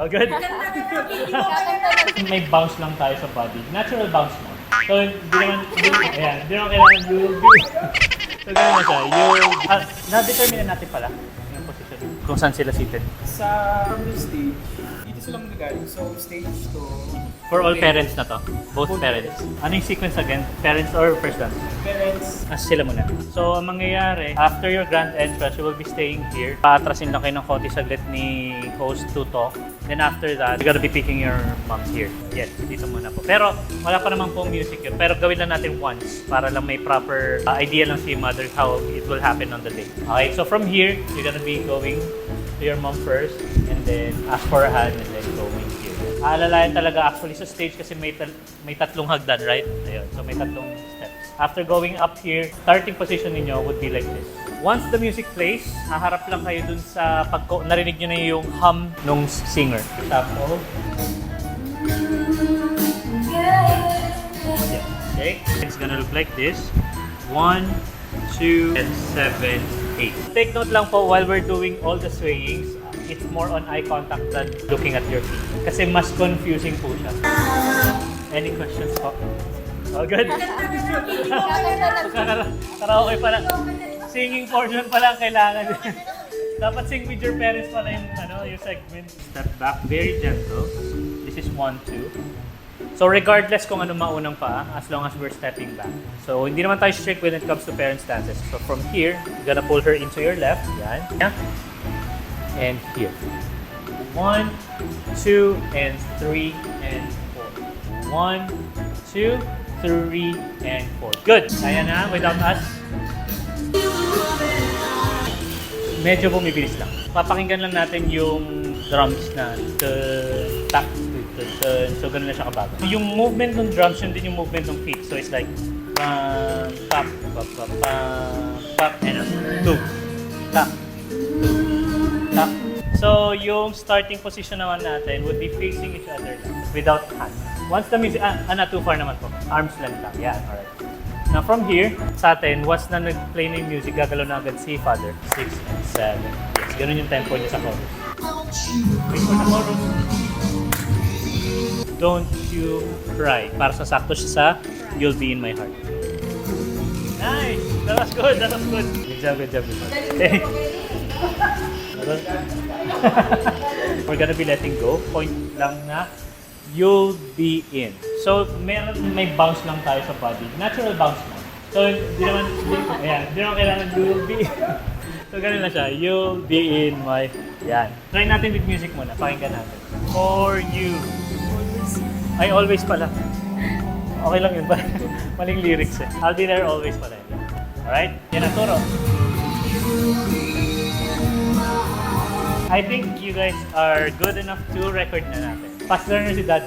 Oh, good? May bounce lang tayo sa body. Natural bounce lang. So, hindi naman kailangan you'll be. So, gano'n na siya. Na-determine natin pala yung position. Kung saan sila seated. From the stage, dito sila magagaling. So, stage to... For all parents na to? Both parents? Ano yung sequence again? Parents or first dance? Parents. Sila muna. So, ang mangyayari, after your grand entrance, you will be staying here. Paatrasin lang kayo ng konti saglit ni host to talk. Then after that, you're gonna be picking your moms here. Yes, dito muna po. Pero, wala pa naman pong music yun. Pero gawin lang natin once para lang may proper idea lang si mother how it will happen on the day. Okay, so from here, you're gonna be going to your mom first and then ask for a hand and then going here. Aalalayan talaga actually sa stage kasi may tatlong hagdan, right? Ayun, so may tatlong steps. After going up here, starting position ninyo would be like this. Once the music plays, haharap lang kayo dun sa narinig nyo na yung hum nung singer. Tapos, yeah, okay? It's gonna look like this. 1, 2, and 7, 8. Take note lang po while we're doing all the swayings, it's more on eye contact than looking at your feet. Kasi mas confusing po siya. Any questions po? Oh, good? Karaoke pala. Singing portion pala ang kailangan. Dapat sing with your parents pala yung segment. Step back, very gentle. This is 1, 2. So regardless kung ano maunang pa, as long as we're stepping back. So hindi naman tayo strict when it comes to parent stances. So from here, you're gonna pull her into your left. Yan. Yeah. And here. 1, 2, and 3, and 4. 1, 2, 3, and 4. Good. Kaya na, without us. Medyo bumibilis lang. Papakinggan lang natin yung drums na tak. So, ganun na siya kabago. Yung movement ng drums, yun din yung movement ng feet. So, it's like pam, pap, pap, pap, pam, pap, and 2, tap, 2, tap. So, yung starting position naman natin would be facing each other lang, without hands. Once the music, not too far naman po. Arms length lang. Yan, alright. Now from here, sa atin, once na nag-play na yung music, gagalaw na agad si Father. 6 and 7. Yes, ganun yung tempo niya sa chorus. Wait for the chorus. Don't you cry. Para sa sakto siya sa You'll Be In My Heart. Nice! That was good, that was good. Good job, good job. Okay. We're gonna be letting go. Point lang na you'll be in. So, may bounce lang tayo sa body. Natural bounce lang. So, hindi naman kailangan you'll be. So, ganun na siya. You'll be in my... Yan. Try natin with music muna. Pakinggan natin. For you. Ay, always pala. Okay lang yun. Maling lyrics eh. I'll be there always pala. Alright? Yan ang turo. I think you guys are good enough to record na natin. Fast learner si Dad.